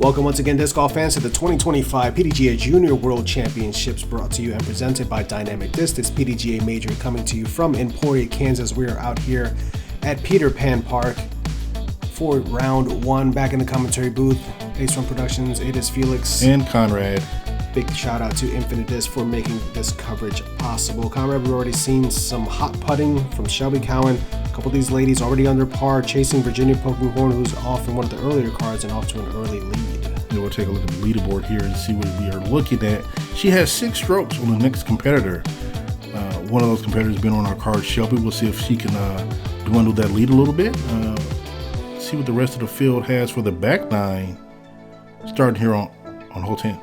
Welcome once again, disc golf fans, to the 2025 PDGA Junior World Championships, brought to you and presented by Dynamic Disc. This PDGA major coming to you from Emporia, Kansas. We are out here at Peter Pan Park for round one. Back in the commentary booth, Ace Run Productions, it is Felix and Conrad. Big shout out to Infinite Disc for making this coverage possible. Conrad, we've already seen some hot putting from Shelby Cowen. A couple of these ladies already under par, chasing Virginia Pokinghorn, who's off in one of the earlier cards and off to an early lead. Yeah, we'll take a look at the leaderboard here and see what we are looking at. She has 6 strokes on the next competitor. One of those competitors has been on our card, Shelby. We'll see if she can dwindle that lead a little bit. See what the rest of the field has for the back nine, starting here on hole 10.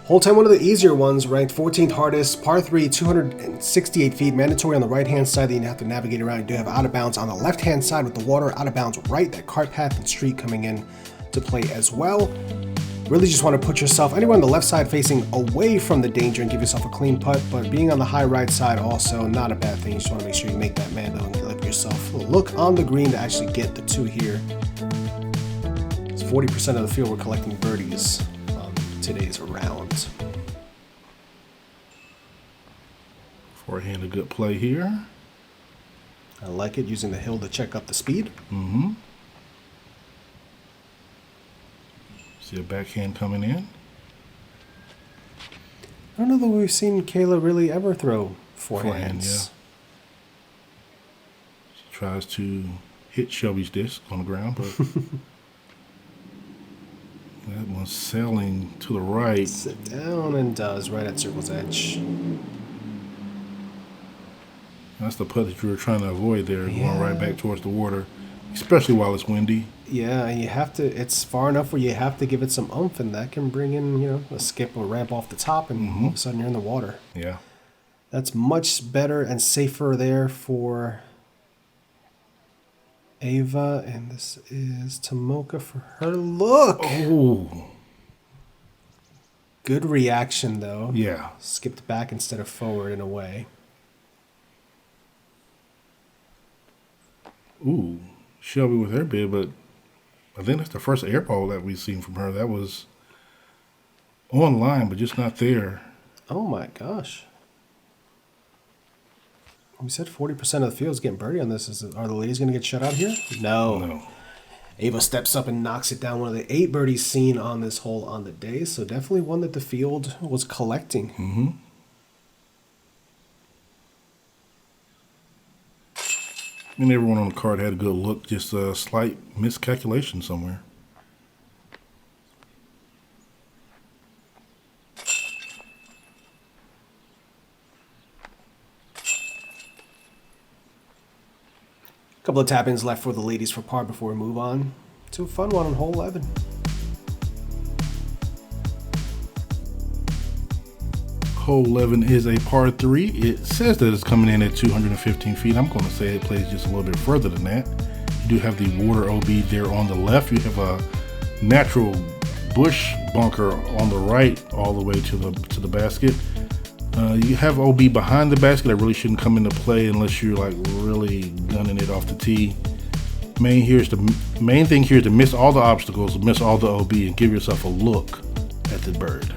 Hole 10, one of the easier ones, ranked 14th hardest, par 3, 268 feet, mandatory on the right-hand side that you have to navigate around. You do have out of bounds on the left-hand side with the water, out of bounds right, that cart path and street coming in to play as well. Really just want to put yourself anywhere on the left side facing away from the danger and give yourself a clean putt, but being on the high right side also not a bad thing. You just want to make sure you make that man though and give yourself a look on the green to actually get the 2 here. It's 40% of the field were collecting birdies today's round. Forehand, a good play here. I like it, using the hill to check up the speed. See a backhand coming in. I don't know that we've seen Kayla really ever throw forehands. Forehand, yeah. She tries to hit Shelby's disc on the ground, but that one's sailing to the right. Sit down and does right at circle's edge. That's the putt that you were trying to avoid there, going right back towards the water, especially while it's windy. Yeah, and you have to, it's far enough where you have to give it some oomph, and that can bring in, a skip or ramp off the top, and all of a sudden you're in the water. Yeah. That's much better and safer there for Ava, and this is Tomoka for her look. Oh. Good reaction, though. Yeah. Skipped back instead of forward in a way. Ooh. Shelby with her bid, but I think that's the first air ball that we've seen from her. That was online, but just not there. Oh, my gosh. We said 40% of the field is getting birdie on this. Are the ladies going to get shut out here? No. Ava steps up and knocks it down. One of the 8 birdies seen on this hole on the day. So definitely one that the field was collecting. And everyone on the card had a good look. Just a slight miscalculation somewhere. Couple of tap-ins left for the ladies for par before we move on to a fun one on hole 11. Hole 11 is a par 3. It says that it's coming in at 215 feet. I'm going to say it plays just a little bit further than that. You do have the water OB there on the left. You have a natural bush bunker on the right all the way to the basket. You have OB behind the basket that really shouldn't come into play unless you're like really gunning it off the tee. Main thing here is to miss all the obstacles, miss all the OB, and give yourself a look at the bird.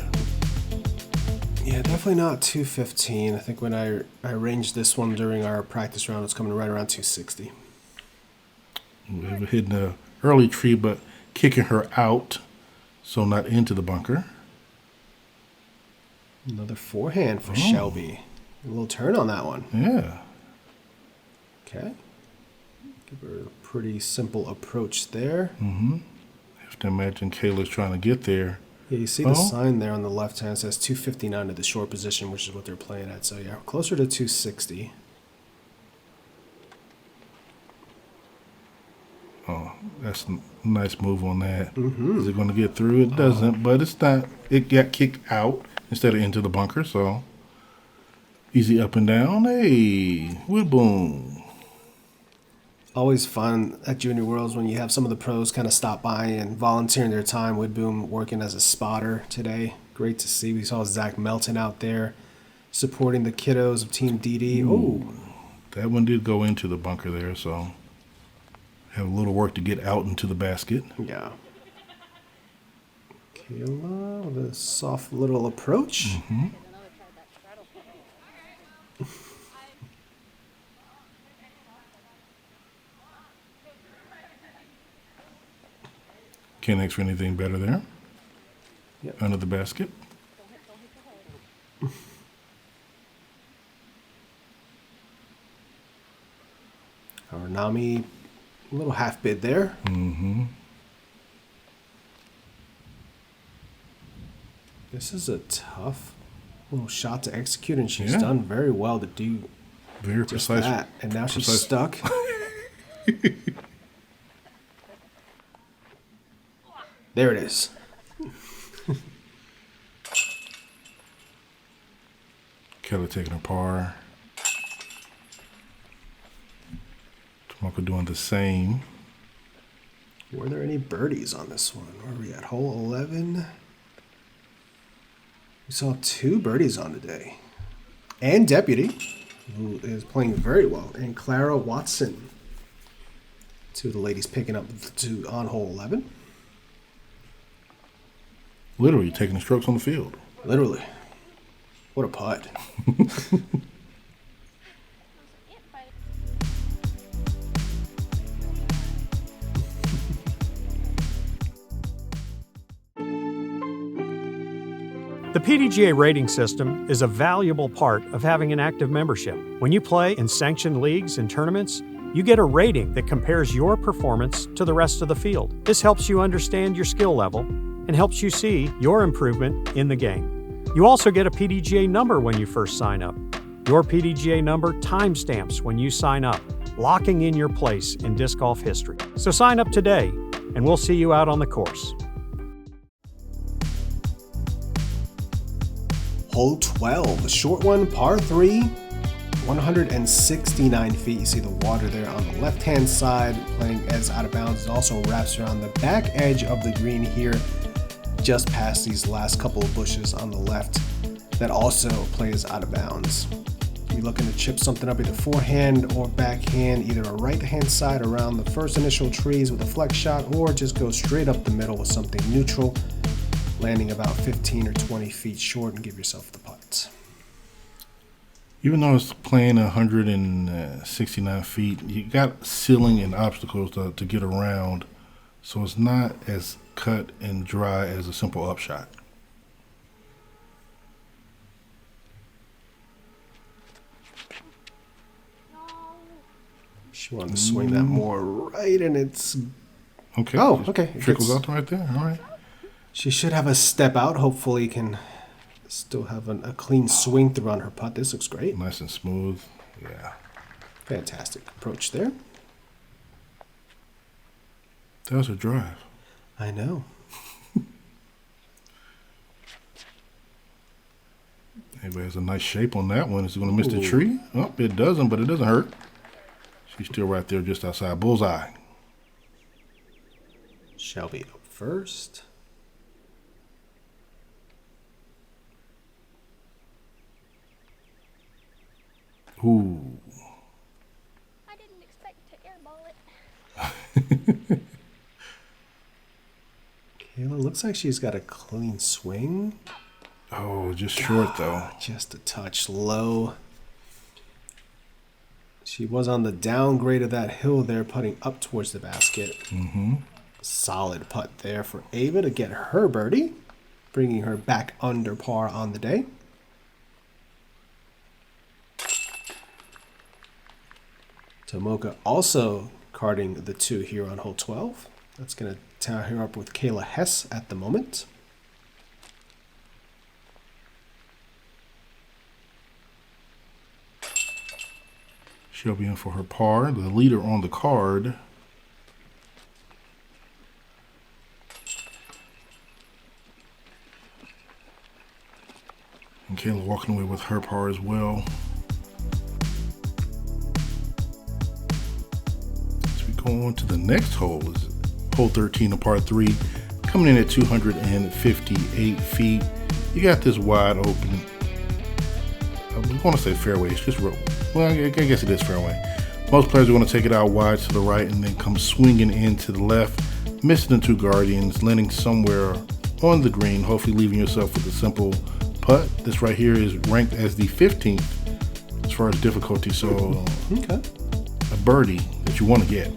Yeah, definitely not 215. I think when I arranged this one during our practice round, it's coming right around 260. We're hitting an early tree, but kicking her out, so not into the bunker. Another forehand for Shelby. A little turn on that one. Yeah. Okay. Give her a pretty simple approach there. You have to imagine Kayla's trying to get there. Yeah, you see the sign there on the left hand says 259 to the short position, which is what they're playing at. So yeah, closer to 260. Oh, that's a nice move on that. Is it going to get through? It doesn't, but it's not. It got kicked out instead of into the bunker, so easy up and down. Hey, wood boom. Always fun at Junior Worlds when you have some of the pros kind of stop by and volunteering their time. Woodboom working as a spotter today. Great to see. We saw Zach Melton out there supporting the kiddos of Team DD. Oh, that one did go into the bunker there, so have a little work to get out into the basket. Yeah. Kayla with a soft little approach. Can't ask for anything better there. Yep. Under the basket. Aranami, a little half bid there. This is a tough little shot to execute, and she's done very well to do very just precise that. And now she's stuck. There it is. Kayla taking her par. Tomoka doing the same. Were there any birdies on this one? Where are we at? Hole 11. We saw 2 birdies on today. And Deputy, who is playing very well, and Clara Watson. 2 of the ladies picking up on hole 11. Literally taking the strokes on the field. Literally. What a putt. The PDGA rating system is a valuable part of having an active membership. When you play in sanctioned leagues and tournaments, you get a rating that compares your performance to the rest of the field. This helps you understand your skill level and helps you see your improvement in the game. You also get a PDGA number when you first sign up. Your PDGA number timestamps when you sign up, locking in your place in disc golf history. So sign up today, and we'll see you out on the course. Hole 12, a short one, par 3, 169 feet. You see the water there on the left-hand side, playing as out of bounds. It also wraps around the back edge of the green here, just past these last couple of bushes on the left. That also plays out of bounds. You're looking to chip something up either forehand or backhand, either a right-hand side around the first initial trees with a flex shot, or just go straight up the middle with something neutral, landing about 15 or 20 feet short, and give yourself the putt. Even though it's playing 169 feet, you got ceiling and obstacles to get around, so it's not as cut and dry as a simple upshot. She wanted to swing that more right, and it's... Okay. Oh, okay. Trickles out right there. All right. She should have a step out. Hopefully can still have a clean swing through on her putt. This looks great. Nice and smooth. Yeah. Fantastic approach there. That was a drive. I know. Anybody has a nice shape on that one. Is it going to miss the tree? Oh, it doesn't, but it doesn't hurt. She's still right there just outside bullseye. Shelby up first. Ooh. I didn't expect to airball it. Kayla looks like she's got a clean swing. Oh, just short though. Just a touch low. She was on the downgrade of that hill there, putting up towards the basket. Solid putt there for Ava to get her birdie, bringing her back under par on the day. Tomoka also carding the 2 here on hole 12. That's going to tie her up with Kayla Hess at the moment. She'll be in for her par. The leader on the card. And Kayla walking away with her par as well. As we go on to the next hole, is hole 13, a par 3, coming in at 258 feet. You got this wide open. I want to say fairway. It's just real. Well, I guess it is fairway. Most players are going to take it out wide to the right and then come swinging in to the left, missing the 2 guardians, landing somewhere on the green, hopefully leaving yourself with a simple putt. This right here is ranked as the 15th as far as difficulty, so Okay. a birdie that you want to get.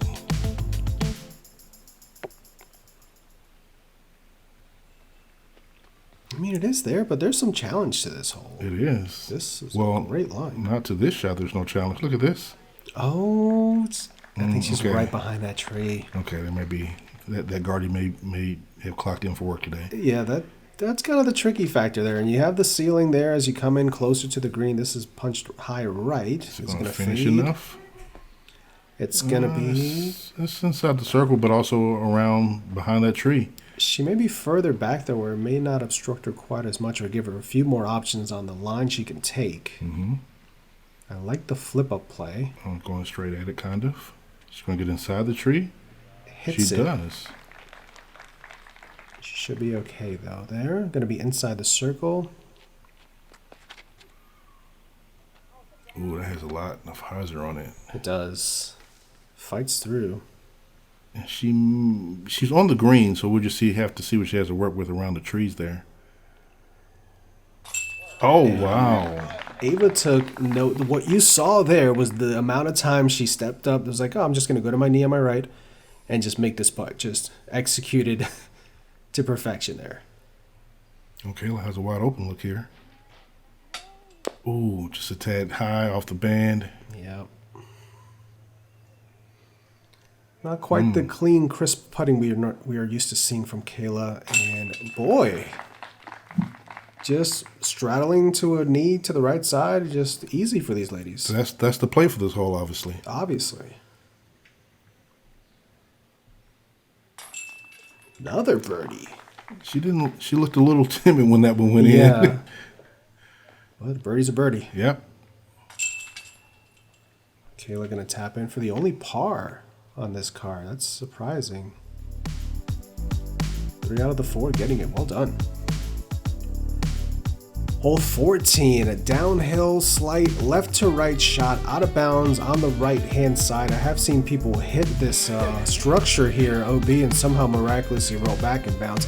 I mean, it is there, but there's some challenge to this hole. It is. This is Well, a great line. not to this shot. There's no challenge. Look at this. Oh, I think she's okay. right behind that tree. Okay, there may be that guardian may have clocked in for work today. Yeah, that's kind of the tricky factor there. And you have the ceiling there as you come in closer to the green. This is punched high right. Is it It's going going to to finish fade. enough? It's going to be... It's inside the circle, but also around behind that tree. She may be further back there where it may not obstruct her quite as much or give her a few more options on the line she can take. Mm-hmm. I like the flip-up play. I'm going straight at it, kind of. She's going to get inside the tree. Hits She it. does. She should be okay, though. There. Going to be inside the circle. Ooh, that has a lot of hyzer on it. It does. Fights through. And she's on the green, so we'll just have to see what she has to work with around the trees there. Oh, wow. Ava took note. What you saw there was the amount of time she stepped up. It was like, oh, I'm just going to go to my knee on my right and just make this putt. Just executed to perfection there. Okay, Kayla has a wide open look here. Ooh, just a tad high off the band. Yep. Not quite the clean, crisp putting we are used to seeing from Kayla. And boy, just straddling to a knee to the right side, just easy for these ladies. So that's the play for this hole, obviously. Obviously. Another birdie. She looked a little timid when that one went in. Yeah. Well, the birdie's a birdie. Yep. Kayla going to tap in for the only par on this card. That's surprising. 3 out of the 4 getting it. Well done. Hole 14, a downhill slight left to right shot out of bounds on the right hand side. I have seen people hit this structure here, OB, and somehow miraculously roll back and bounce.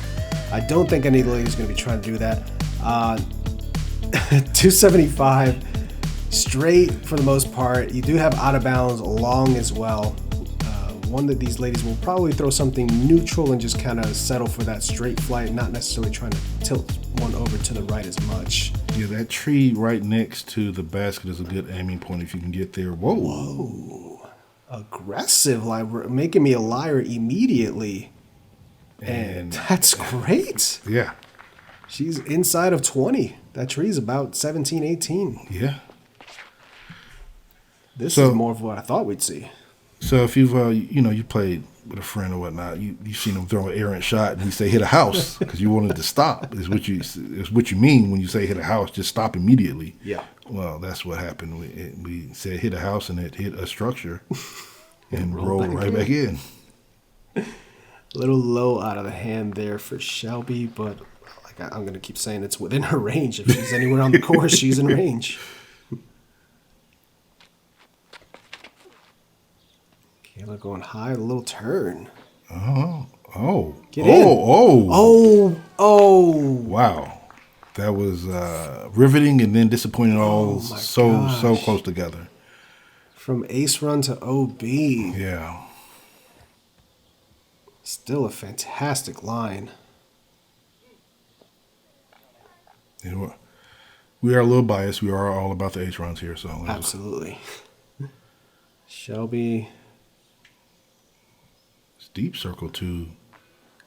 I don't think any lady is going to be trying to do that. 275 straight for the most part. You do have out of bounds long as well. One that these ladies will probably throw something neutral and just kind of settle for that straight flight, not necessarily trying to tilt one over to the right as much. Yeah, that tree right next to the basket is a good aiming point if you can get there. Whoa. Whoa. Aggressive, like making me a liar immediately. And that's great. Yeah. She's inside of 20. That tree's about 17, 18. Yeah. This is more of what I thought we'd see. So if you've you played with a friend or whatnot, you've seen them throw an errant shot and you say hit a house because you wanted to stop. Is what you mean when you say hit a house, just stop immediately. Yeah. Well, that's what happened. We said hit a house and it hit a structure and rolled right back in. A little low out of the hand there for Shelby, but like I'm going to keep saying it's within her range. If she's anywhere on the course, she's in range. Kayla going high, a little turn. Get in. Oh. Wow. That was riveting and then disappointing all so close together. From ace run to OB. Yeah. Still a fantastic line. We are a little biased. We are all about the ace runs here. So Absolutely. Shelby. It's deep circle too.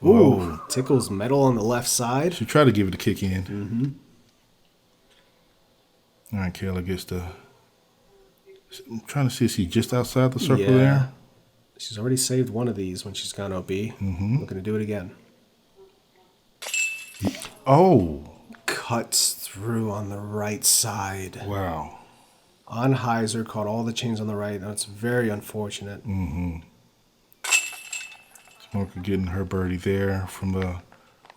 Ooh, tickles metal on the left side. She tried to give it a kick in. Mm-hmm. All right, Kayla gets the... I'm trying to see if she's just outside the circle there. She's already saved one of these when she's gone OB. Mm-hmm. Looking to do it again. Oh. Cuts through on the right side. Wow. On hyzer, caught all the chains on the right. That's very unfortunate. Mm-hmm. Tomoka getting her birdie there from the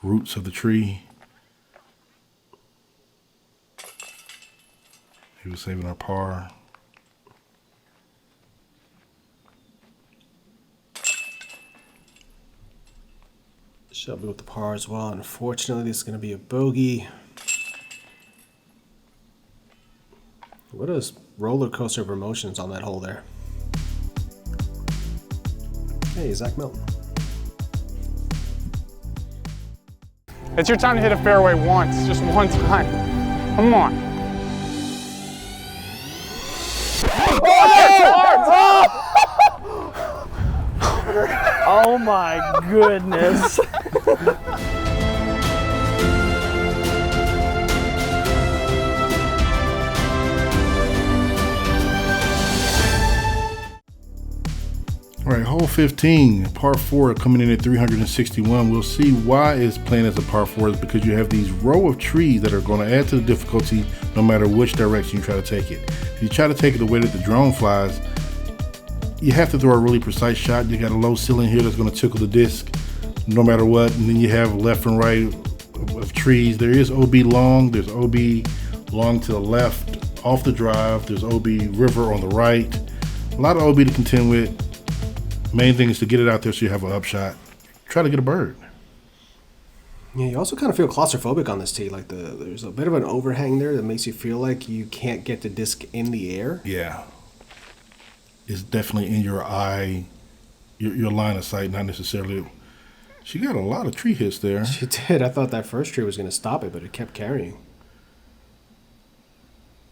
roots of the tree. He was saving our par. Shelby with the par as well. Unfortunately, this is going to be a bogey. What a roller coaster of emotions on that hole there. Hey, Zach Milton. It's your time to hit a fairway once, just one time. Come on. Oh my goodness. All right, hole 15, par 4 coming in at 361. We'll see why it's playing as a par 4 is because you have these row of trees that are going to add to the difficulty no matter which direction you try to take it. If you try to take it the way that the drone flies, you have to throw a really precise shot. You got a low ceiling here that's going to tickle the disc no matter what, and then you have left and right of trees. There is OB long, there's OB long to the left off the drive, there's OB river on the right. A lot of OB to contend with. Main thing is to get it out there so you have an upshot. Try to get a bird. Yeah, you also kind of feel claustrophobic on this tee. Like there's a bit of an overhang there that makes you feel like you can't get the disc in the air. Yeah. It's definitely in your eye, your line of sight, not necessarily. She got a lot of tree hits there. She did. I thought that first tree was going to stop it, but it kept carrying.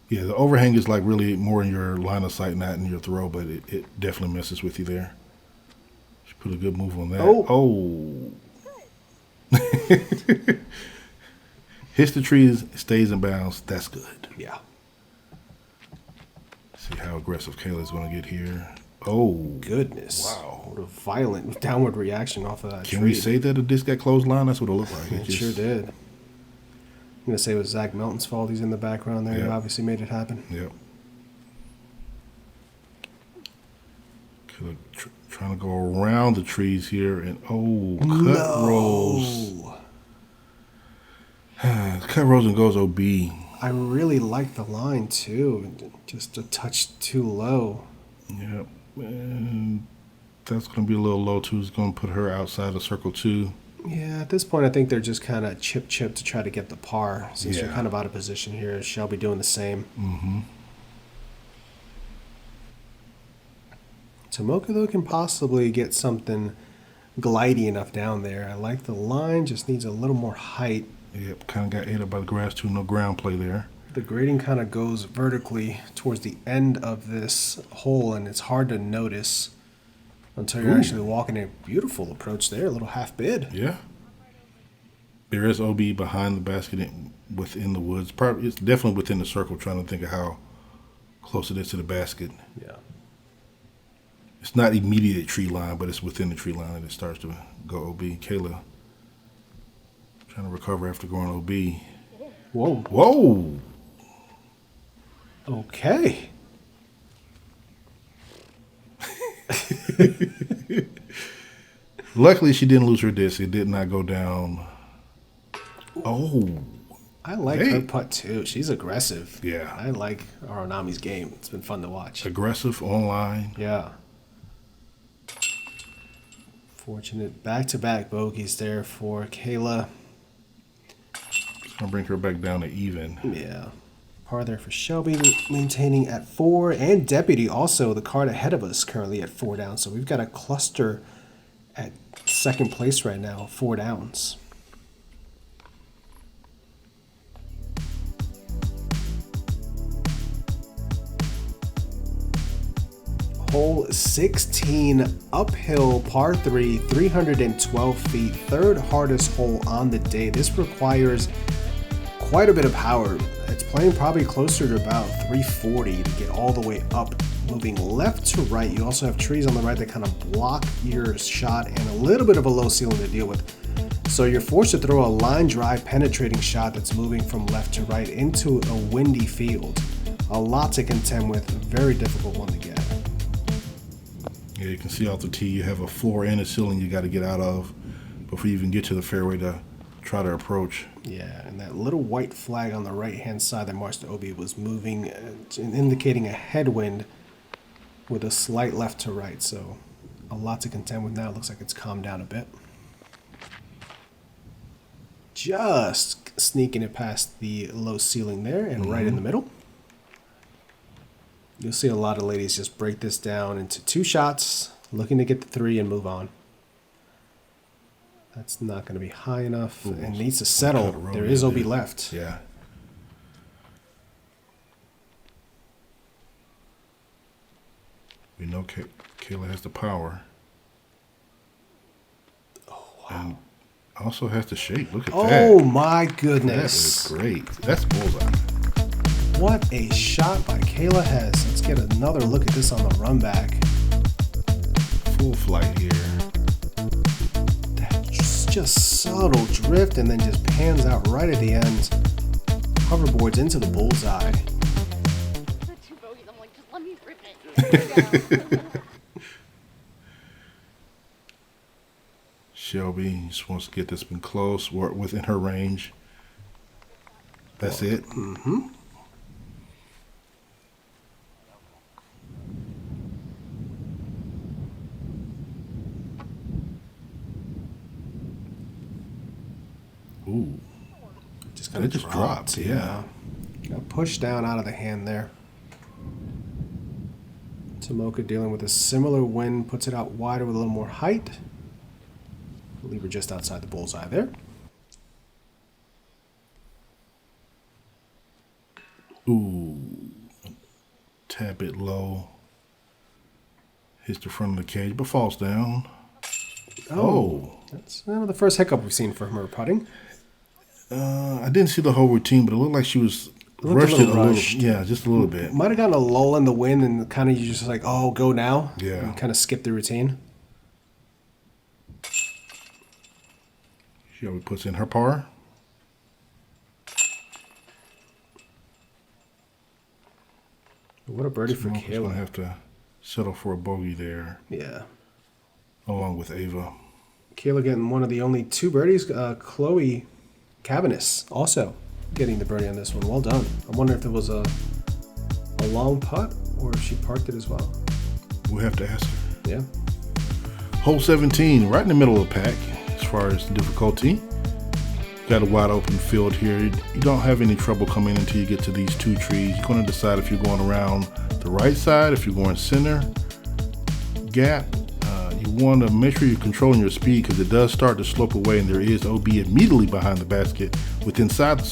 Yeah, the overhang is like really more in your line of sight, not in your throw, but it definitely messes with you there. She put a good move on that. Oh. Hits the trees, stays in bounds. That's good. Yeah. See how aggressive Kayla's going to get here. Oh. Goodness. Wow. What a violent downward reaction off of that tree. Can we say that a disc got clothesline? That's what it looked like. It sure did. I'm going to say it was Zach Milton's fault. He's in the background there. Yep. He obviously made it happen. Yep. Trying to go around the trees here, and cut rolls. Cut rolls and goes OB. I really like the line too. Just a touch too low. Yep. And that's going to be a little low too. It's going to put her outside of circle 2. Yeah, at this point, I think they're just kind of chip to try to get the par since Yeah. you're kind of out of position here. Shelby doing the same. Mm-hmm. Tomoka, though, can possibly get something glidey enough down there. I like the line, just needs a little more height. Yep, kind of got ate up by the grass too. No ground play there. The grading kind of goes vertically towards the end of this hole, and it's hard to notice until you're actually walking a beautiful approach there, a little half bid. Yeah. There is OB behind the basket within the woods. Probably, it's definitely within the circle, trying to think of how close it is to the basket. Yeah. It's not immediate tree line, but it's within the tree line that it starts to go OB. Kayla trying to recover after going OB. Whoa. Whoa! Okay. Luckily, she didn't lose her disc. It did not go down. Oh. I like Hey. her putt, too. She's aggressive. Yeah. I like Aranami's game. It's been fun to watch. Aggressive online. Yeah. Fortunate back-to-back bogeys there for Kayla. It's going to bring her back down to even. Yeah. Par there for Shelby, maintaining at 4. And Deputy also, the card ahead of us, currently at 4 down. So we've got a cluster at second place right now, 4 downs. Hole 16, uphill, par 3, 312 feet, third hardest hole on the day. This requires quite a bit of power. It's playing probably closer to about 340 to get all the way up. Moving left to right, you also have trees on the right that kind of block your shot and a little bit of a low ceiling to deal with. So you're forced to throw a line drive penetrating shot that's moving from left to right into a windy field. A lot to contend with, a very difficult one to get. Yeah, you can see off the tee you have a floor and a ceiling you got to get out of before you even get to the fairway to try to approach. Yeah, and that little white flag on the right-hand side that marks the OB was moving, indicating a headwind with a slight left to right. So a lot to contend with now. It looks like it's calmed down a bit. just sneaking it past the low ceiling there and right in the middle. You'll see a lot of ladies just break this down into 2 shots, looking to get the 3 and move on. That's not going to be high enough and needs to settle. There is OB left. Yeah. We know Kayla has the power. Oh, wow. And also has the shape. Look at that. Oh, my goodness. That is great. That's bullseye. What a shot by Kayla Hess. Let's get another look at this on the run back. Full flight here. That's just subtle drift and then just pans out right at the end. Hoverboards into the bullseye. The 2 bogeys, I'm like, just let me rip it. Shelby just wants to get this one close, or within her range. That's it. Mm-hmm. Ooh. Just kind of dropped. Yeah. Got pushed down out of the hand there. Tomoka dealing with a similar wind, puts it out wider with a little more height. I believe we're just outside the bullseye there. Ooh. Tad bit low. Hits the front of the cage, but falls down. Oh. That's the first hiccup we've seen from her putting. I didn't see the whole routine, but it looked like she was rushed it a little. Yeah, just a little bit. Might have gotten a lull in the wind and kind of you just like, oh, go now. Yeah. And kind of skip the routine. Shelby puts in her par. What a birdie for Tomoka's Kayla. gonna have to settle for a bogey there, Yeah. along with Ava. Kayla getting one of the only 2 birdies. Chloe Cabanis also getting the birdie on this one. Well done. I wonder if it was a long putt or if she parked it as well. We'll have to ask her. Yeah. Hole 17, right in the middle of the pack as far as the difficulty. Got a wide open field here. You don't have any trouble coming until you get to these 2 trees. You're going to decide if you're going around the right side, if you're going center, gap. You want to make sure you're controlling your speed because it does start to slope away, and there is OB immediately behind the basket within the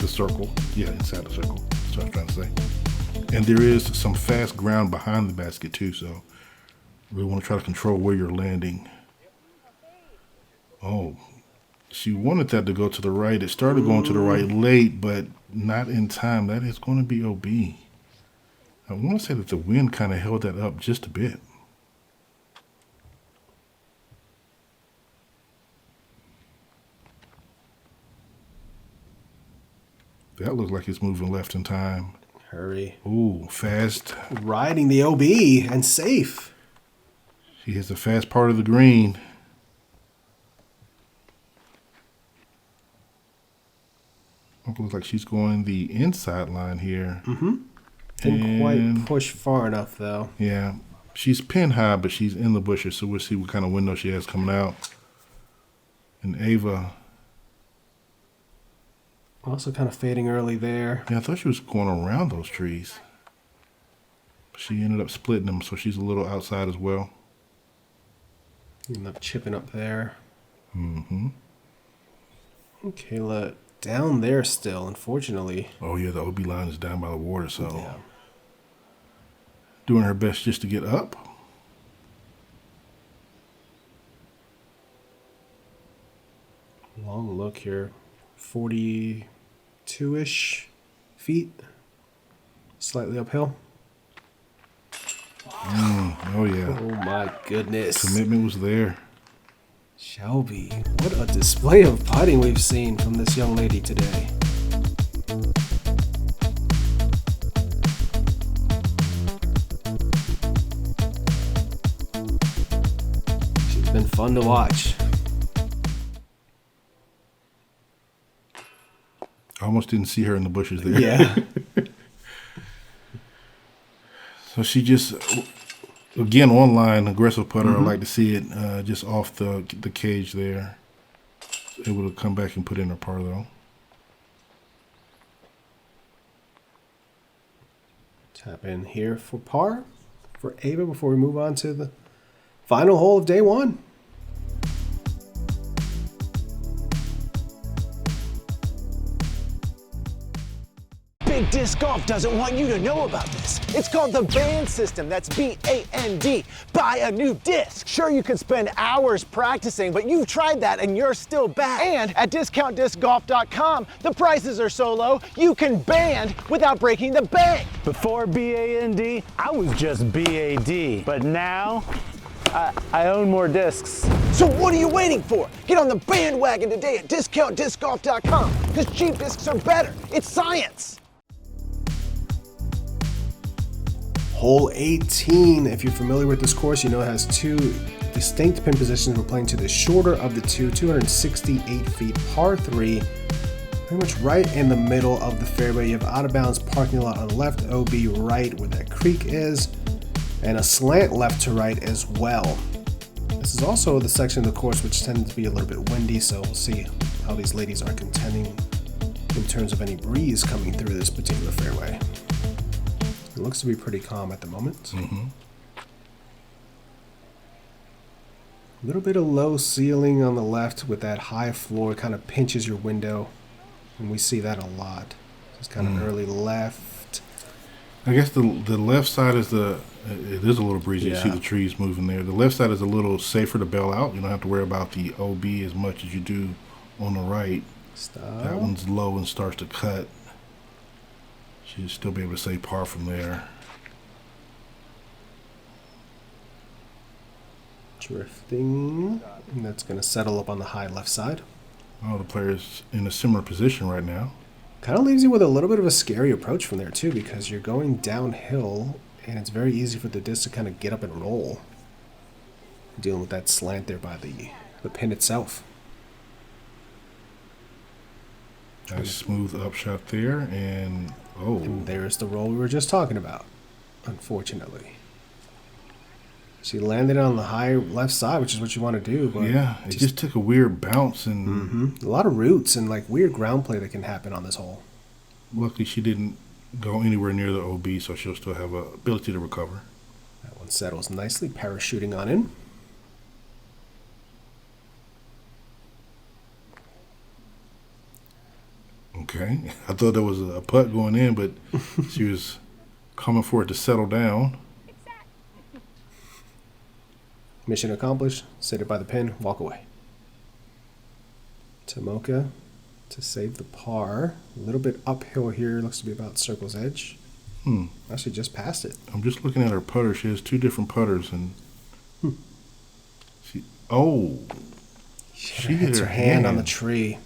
circle. Yeah, inside the circle. That's what I was trying to say. And there is some fast ground behind the basket too, so really want to try to control where you're landing. Oh, she wanted that to go to the right. It started going to the right late, but not in time. That is going to be OB. I want to say that the wind kind of held that up just a bit. That looks like it's moving left in time. Hurry. Ooh, fast. Riding the OB and safe. She hits the fast part of the green. It looks like she's going the inside line here. Mm-hmm. Didn't quite push far enough, though. Yeah. She's pin high, but she's in the bushes, so we'll see what kind of window she has coming out. And Ava... Also kind of fading early there. Yeah, I thought she was going around those trees. She ended up splitting them, so she's a little outside as well. Ended up chipping up there. Mm-hmm. Kayla down there still, unfortunately. Oh, yeah, the OB line is down by the water, so... Yeah. Doing her best just to get up. Long look here. 42-ish feet. Slightly uphill. Oh, yeah. Oh, my goodness. Commitment was there. Shelby, what a display of putting we've seen from this young lady today. She's been fun to watch. I almost didn't see her in the bushes there. Yeah. So she just, again, online, aggressive putter. I like to see it just off the cage there. able to come back and put in her par though. Tap in here for par for Ava before we move on to the final hole of day one. Big Disc Golf doesn't want you to know about this. It's called the band system. That's B-A-N-D. Buy a new disc. Sure, you could spend hours practicing, but you've tried that and you're still back. And at discountdiscgolf.com, the prices are so low, you can band without breaking the bank. Before B-A-N-D, I was just B-A-D. But now, I own more discs. So what are you waiting for? Get on the bandwagon today at discountdiscgolf.com, because cheap discs are better. It's science. Hole 18, if you're familiar with this course, you know it has two distinct pin positions. We're playing to the shorter of the two, 268 feet, par 3, pretty much right in the middle of the fairway. You have out of bounds parking lot on the left, OB right where that creek is, and a slant left to right as well. This is also the section of the course which tends to be a little bit windy, so we'll see how these ladies are contending in terms of any breeze coming through this particular fairway. It looks to be pretty calm at the moment. A little bit of low ceiling on the left with that high floor, kind of pinches your window, and we see that a lot. Just kind of early left. I guess the left side is it is a little breezy. You see the trees moving there. The left side is a little safer to bail out. You don't have to worry about the OB as much as you do on the right. Stop. That one's low and starts to cut. She'd still be able to say par from there. Drifting. And that's going to settle up on the high left side. Oh, the player's in a similar position right now. Kind of leaves you with a little bit of a scary approach from there too, because you're going downhill and it's very easy for the disc to kind of get up and roll. Dealing with that slant there by the pin itself. Nice smooth upshot there, and and there's the roll we were just talking about, unfortunately. She landed on the high left side, which is what you want to do. But yeah, it just took a weird bounce, and a lot of roots and like weird ground play that can happen on this hole. Luckily, she didn't go anywhere near the OB, so she'll still have a ability to recover. That one settles nicely, parachuting on in. Okay, I thought there was a putt going in, but she was coming for it to settle down. Mission accomplished. Sit it by the pin, walk away. Tomoka to save the par. A little bit uphill here. Looks to be about circle's edge. Actually just passed it. I'm just looking at her putter. She has two different putters, and she hit her hand on the tree.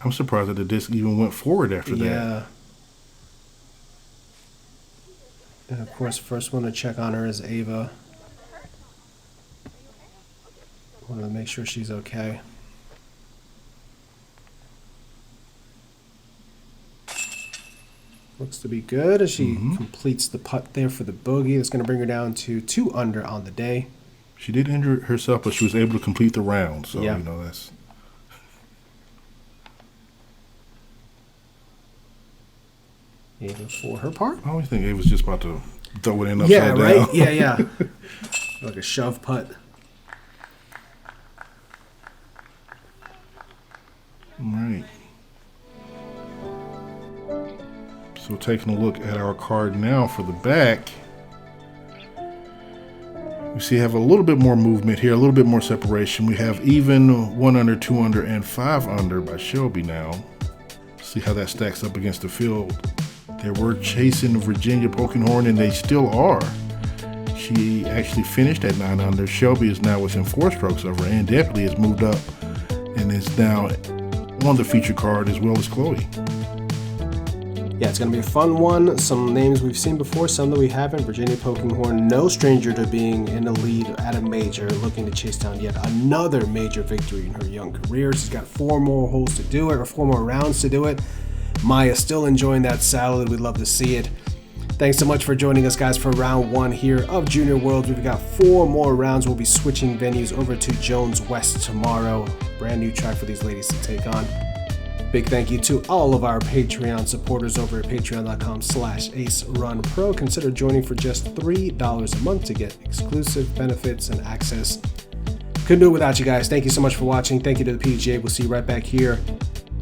I'm surprised that the disc even went forward after that. Yeah. And of course, first one to check on her is Ava. Want to make sure she's okay. Looks to be good as she completes the putt there for the bogey. That's going to bring her down to 2 under on the day. She did injure herself, but she was able to complete the round. So, you know, that's... Ava for her part. I always think Ava's just about to throw it in upside down. Right? Yeah. Like a shove putt. Right. So taking a look at our card now for the back, we see have a little bit more movement here, a little bit more separation. We have even 1 under, 2 under, and 5 under by Shelby now. See how that stacks up against the field. They were chasing Virginia Polkinghorne, and they still are. She actually finished at 9 under. Shelby is now within 4 strokes of her, and definitely has moved up and is now on the feature card as well as Chloe. Yeah, it's going to be a fun one. Some names we've seen before, some that we haven't. Virginia Polkinghorne, no stranger to being in the lead at a major, looking to chase down yet another major victory in her young career. She's got 4 more holes to do it, or 4 more rounds to do it. Maya still enjoying that salad. We'd love to see it. Thanks so much for joining us, guys, for round 1 here of Junior Worlds. We've got 4 more rounds. We'll be switching venues over to Jones West tomorrow. Brand new track for these ladies to take on. Big thank you to all of our Patreon supporters over at patreon.com/AceRunPro. Consider joining for just $3 a month to get exclusive benefits and access. Couldn't do it without you guys. Thank you so much for watching. Thank you to the PDGA. We'll see you right back here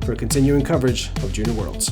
for continuing coverage of Junior Worlds.